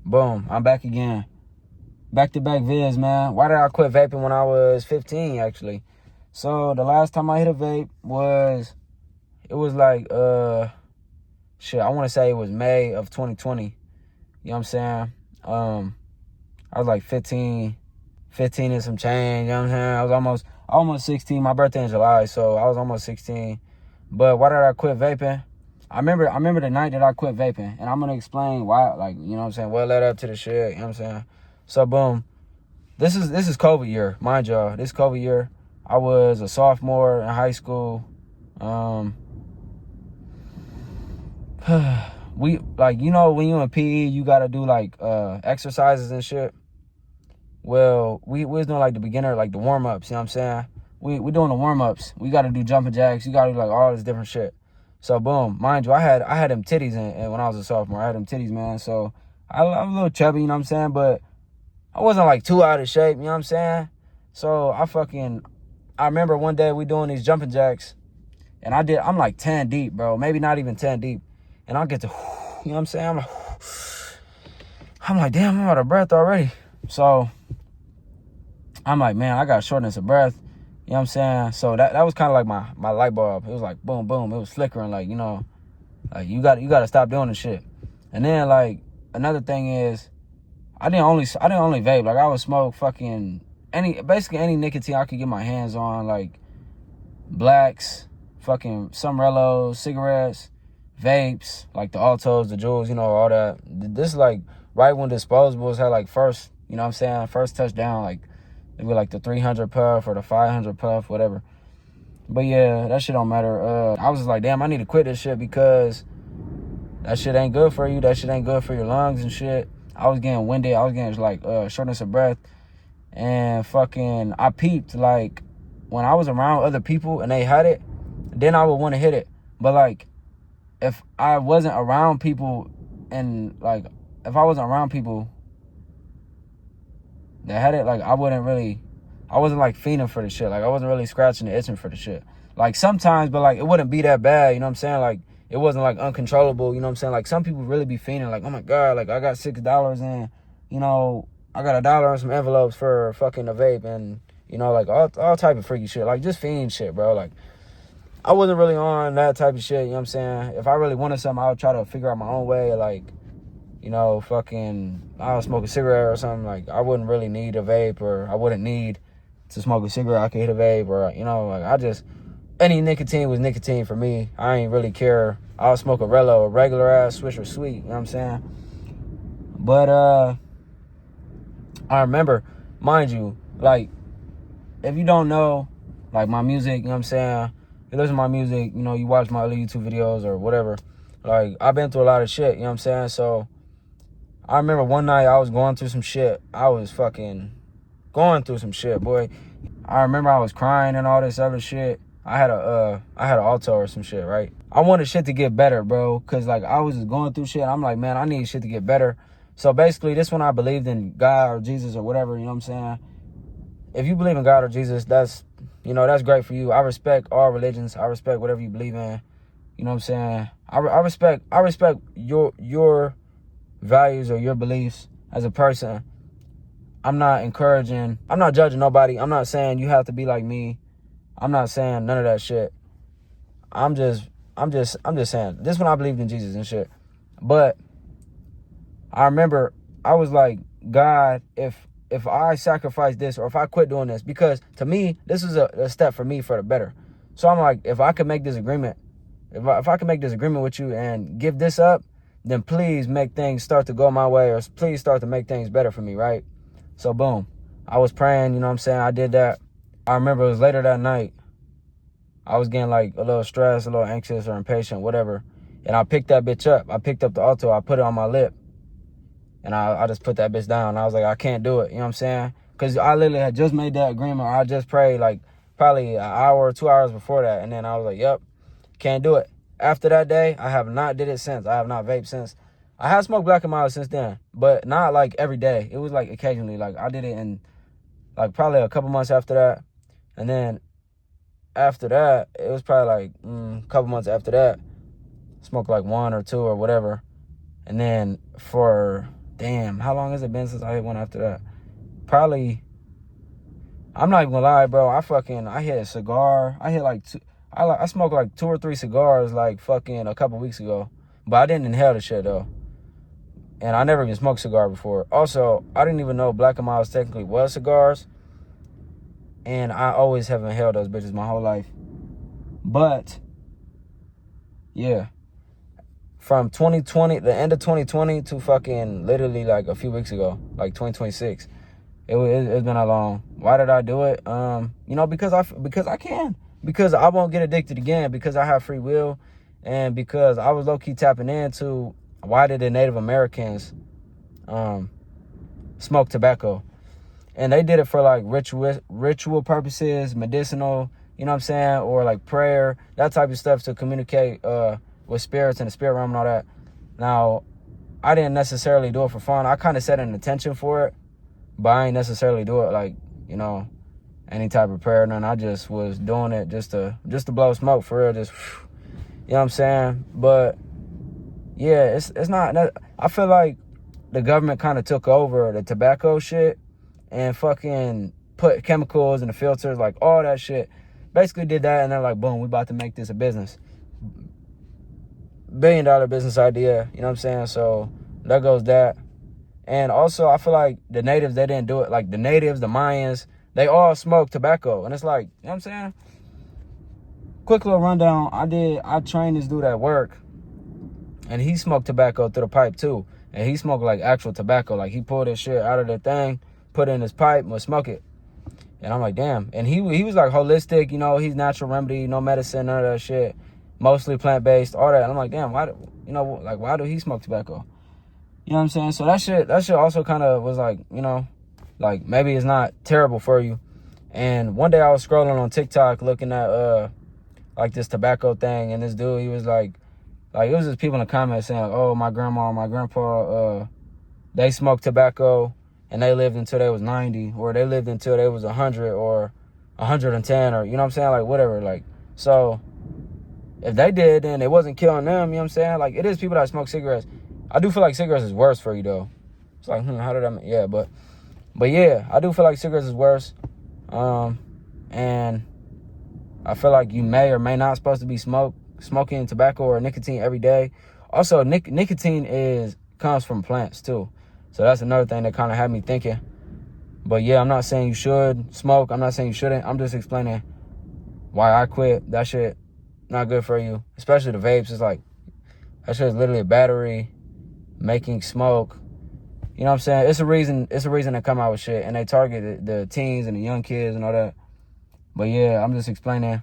Boom, I'm back again. Back-to-back vids, man. Why did I quit vaping when I was 15, actually? So, the last time I hit a vape it was like, I want to say it was May of 2020. You know what I'm saying? I was like 15 and some change, you know what I'm saying? I was almost 16. My birthday in July, so I was almost 16. But why did I quit vaping? I remember the night that I quit vaping, and I'm gonna explain why, like, you know what I'm saying, what led up to the shit, you know what I'm saying? So boom. This is COVID year, mind y'all. This COVID year, I was a sophomore in high school. We, like, you know, when you in PE, you gotta do like exercises and shit. Well, we was doing like the beginner, like the warm-ups, you know what I'm saying? We doing the warm-ups. We gotta do jumping jacks, you gotta do like all this different shit. So boom, mind you, I had them titties in when I was a sophomore. I had them titties, man. So I'm a little chubby, you know what I'm saying? But I wasn't like too out of shape, you know what I'm saying? So I remember one day we doing these jumping jacks, and I'm like 10 deep, bro. Maybe not even 10 deep. And I get to, you know what I'm saying? I'm like, damn, I'm out of breath already. So I'm like, man, I got shortness of breath. You know what I'm saying? So that was kind of like my light bulb. It was like boom, boom. It was flickering, like, you know, like you got to stop doing this shit. And then like another thing is, I didn't only vape. Like I would smoke fucking basically any nicotine I could get my hands on, like blacks, fucking Summerellos, cigarettes, vapes, like the Altos, the Juuls, you know, all that. This is like right when disposables had like first, you know what I'm saying, first touchdown, like they were like the 300 puff or the 500 puff, whatever. But yeah, that shit don't matter. I was just like, damn, I need to quit this shit because that shit ain't good for you. That shit ain't good for your lungs and shit. I was getting winded. I was getting like shortness of breath. And fucking, I peeped, like, when I was around other people and they had it, then I would want to hit it. But like, if I wasn't around people that had it, like, I wasn't like fiending for the shit. Like, I wasn't really scratching the itching for the shit. Like, sometimes, but like, it wouldn't be that bad, you know what I'm saying? Like, it wasn't like uncontrollable, you know what I'm saying? Like, some people really be fiending, like, oh my God, like, I got $6 and, you know, I got $1 on some envelopes for fucking a vape and, you know, like, all type of freaky shit. Like, just fiend shit, bro. Like, I wasn't really on that type of shit, you know what I'm saying? If I really wanted something, I would try to figure out my own way, like, you know, fucking, I'll smoke a cigarette or something. Like, I wouldn't really need a vape, or I wouldn't need to smoke a cigarette. I could hit a vape, or, you know, like, any nicotine was nicotine for me. I ain't really care. I'll smoke a Rello, a regular ass Swisher Sweet, you know what I'm saying? But, I remember, mind you, like, if you don't know, like, my music, you know what I'm saying? You listen to my music, you know, you watch my other YouTube videos or whatever. Like, I've been through a lot of shit, you know what I'm saying? So, I remember one night I was going through some shit. I was fucking going through some shit, boy. I remember I was crying and all this other shit. I had an Alto or some shit, right? I wanted shit to get better, bro, because, like, I was just going through shit. I'm like, man, I need shit to get better. So basically, this one I believed in God or Jesus or whatever, you know what I'm saying? If you believe in God or Jesus, that's great for you. I respect all religions. I respect whatever you believe in. You know what I'm saying? I respect your values or your beliefs as a person. I'm not judging nobody. I'm not saying you have to be like me. I'm not saying none of that shit. I'm just saying, this one I believed in Jesus and shit. But I remember I was like, God, if I sacrifice this or if I quit doing this, because to me, this is a step for me for the better. So I'm like, if I could make this agreement, if I can make this agreement with you and give this up, then please make things start to go my way, or please start to make things better for me, right? So boom, I was praying, you know what I'm saying? I did that. I remember it was later that night. I was getting like a little stressed, a little anxious or impatient, whatever. And I picked that bitch up. I picked up the Alto, I put it on my lip. And I just put that bitch down. I was like, I can't do it, you know what I'm saying? Because I literally had just made that agreement, or I just prayed like probably an hour or 2 hours before that. And then I was like, yep, can't do it. After that day, I have not did it since. I have not vaped since. I have smoked Black and Mild since then, but not like every day. It was like occasionally. Like, I did it in like probably a couple months after that. And then after that, it was probably like a couple months after that, smoked like one or two or whatever. And then for damn, how long has it been since I hit one after that? Probably, I'm not even gonna lie, bro. I hit a cigar. I hit like I smoked like 2 or 3 cigars like fucking a couple weeks ago. But I didn't inhale the shit though. And I never even smoked cigar before. Also, I didn't even know Black and Milds technically was cigars. And I always have inhaled those bitches my whole life. But, yeah. From 2020, the end of 2020 to fucking literally like a few weeks ago, like 2026. It's been a long. Why did I do it? You know, because I can. Because I won't get addicted again. Because I have free will. And because I was low-key tapping into why did the Native Americans smoke tobacco. And they did it for like ritual purposes, medicinal, you know what I'm saying? Or like prayer, that type of stuff to communicate with spirits and the spirit realm and all that. Now, I didn't necessarily do it for fun. I kind of set an intention for it, but I ain't necessarily do it like, you know, any type of prayer. And I just was doing it just to blow smoke for real. Just, you know what I'm saying? But yeah, it's not. I feel like the government kind of took over the tobacco shit and fucking put chemicals in the filters, like all that shit. Basically did that, and they're like, boom, we about to make this a business. $1 billion business idea, you know what I'm saying? So there goes that. And also, I feel like the natives, they didn't do it. Like the natives, the Mayans, they all smoke tobacco. And it's like, you know what I'm saying? Quick little rundown. I trained this dude at work, and he smoked tobacco through the pipe too. And he smoked like actual tobacco. Like he pulled his shit out of the thing, put it in his pipe, and would smoke it. And I'm like, damn. And he was like holistic, you know, he's natural remedy, no medicine, none of that shit. Mostly plant-based, all that. And I'm like, damn, why do he smoke tobacco? You know what I'm saying? So that shit also kind of was like, you know, like maybe it's not terrible for you. And one day I was scrolling on TikTok looking at like this tobacco thing, and this dude, he was like it was just people in the comments saying, like, oh, my grandma and my grandpa, they smoked tobacco and they lived until they was 90, or they lived until they was 100 or 110, or you know what I'm saying? Like whatever. Like, so if they did, then it wasn't killing them, you know what I'm saying? Like it is people that smoke cigarettes. I do feel like cigarettes is worse for you though. It's like, how did I yeah, but yeah, I do feel like cigarettes is worse. And I feel like you may or may not supposed to be smoking tobacco or nicotine every day. Also, nicotine comes from plants too. So that's another thing that kind of had me thinking. But yeah, I'm not saying you should smoke. I'm not saying you shouldn't. I'm just explaining why I quit. That shit not good for you. Especially the vapes. It's like, that shit is literally a battery making smoke. You know what I'm saying? It's a reason to come out with shit. And they target the teens and the young kids and all that. But yeah, I'm just explaining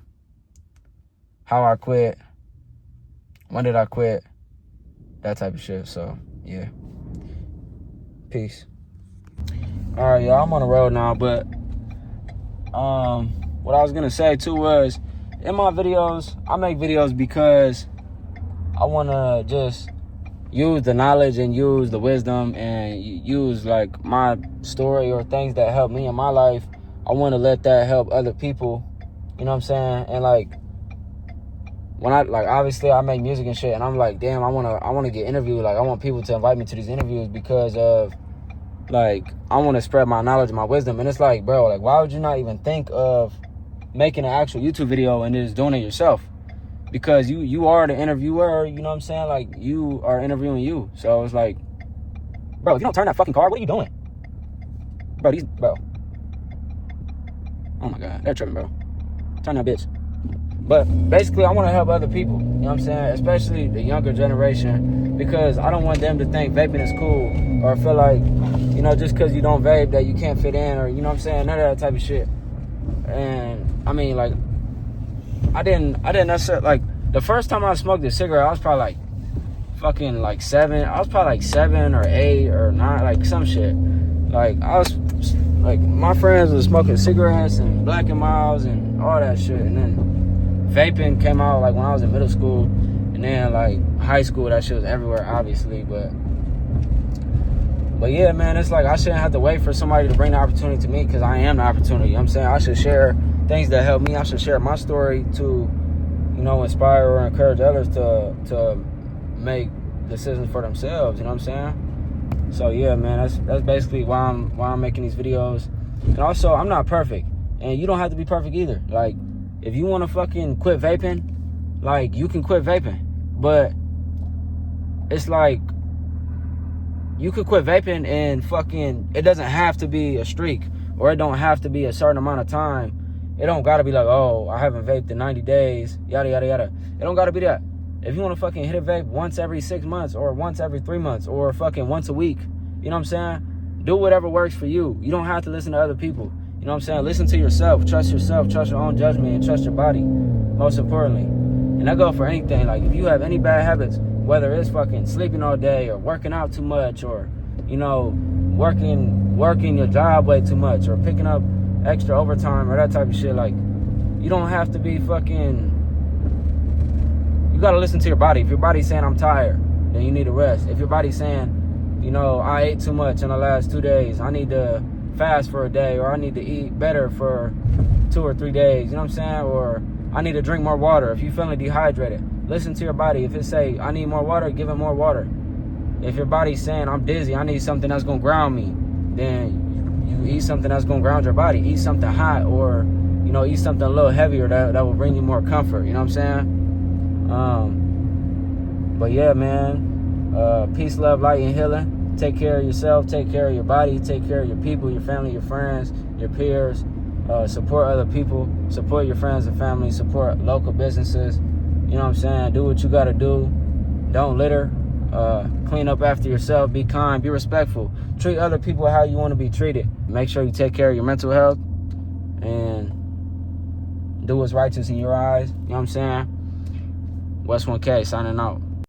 how I quit. When did I quit? That type of shit. So yeah. Peace. All right, y'all, I'm on the road now, but what I was gonna say too was, in my videos, I make videos because I wanna just use the knowledge and use the wisdom and use like my story or things that help me in my life. I wanna let that help other people, you know what I'm saying? And like, when obviously I make music and shit, and I'm like, damn, I wanna get interviewed. Like, I want people to invite me to these interviews because of, like, I want to spread my knowledge and my wisdom. And it's like, bro, like, why would you not even think of making an actual YouTube video and just doing it yourself? Because you are the interviewer, you know what I'm saying? Like, you are interviewing you. So it's like, bro, if you don't turn that fucking card, what are you doing? Bro. Oh my God, they're tripping, bro. Turn that bitch. But basically, I want to help other people, you know what I'm saying? Especially the younger generation, because I don't want them to think vaping is cool or feel like, you know, just because you don't vape that you can't fit in, or, you know what I'm saying? None of that type of shit. And I mean, like, I didn't necessarily, like, the first time I smoked a cigarette, I was probably like fucking like 7. I was probably like 7 or 8 or 9, like some shit. Like, I was like, my friends was smoking cigarettes and Black and Milds and all that shit. And then vaping came out like when I was in middle school, and then like high school, that shit was everywhere, obviously. But yeah, man, it's like I shouldn't have to wait for somebody to bring the opportunity to me, because I am the opportunity. You know what I'm saying? I should share things that help me. I should share my story to, you know, inspire or encourage others to make decisions for themselves. You know what I'm saying? So yeah, man, that's basically why I'm making these videos. And also, I'm not perfect, and you don't have to be perfect either. Like, if you want to fucking quit vaping, like, you can quit vaping, but it's like, you could quit vaping and fucking, it doesn't have to be a streak, or it don't have to be a certain amount of time. It don't gotta be like, oh, I haven't vaped in 90 days, yada, yada, yada. It don't gotta be that. If you want to fucking hit a vape once every 6 months, or once every 3 months, or fucking once a week, you know what I'm saying? Do whatever works for you. You don't have to listen to other people. You know what I'm saying? Listen to yourself, trust your own judgment, and trust your body, most importantly. And that goes for anything. Like, if you have any bad habits, whether it's fucking sleeping all day, or working out too much, or, you know, working your job way too much, or picking up extra overtime, or that type of shit, like, you don't have to be fucking, you gotta listen to your body. If your body's saying I'm tired, then you need to rest. If your body's saying, you know, I ate too much in the last 2 days, I need to fast for a day, or I need to eat better for 2 or 3 days, you know what I'm saying? Or I need to drink more water. If you're feeling dehydrated, listen to your body. If it say, I need more water, give it more water. If your body's saying, I'm dizzy, I need something that's gonna ground me, then you eat something that's gonna ground your body. Eat something hot, or, you know, eat something a little heavier that will bring you more comfort, you know what I'm saying? But yeah, man, peace, love, light, and healing. Take care of yourself, take care of your body, take care of your people, your family, your friends, your peers. Support other people, support your friends and family, support local businesses. You know what I'm saying? Do what you gotta do. Don't litter. Clean up after yourself. Be kind. Be respectful. Treat other people how you want to be treated. Make sure you take care of your mental health and do what's righteous in your eyes. You know what I'm saying? West 1K signing out.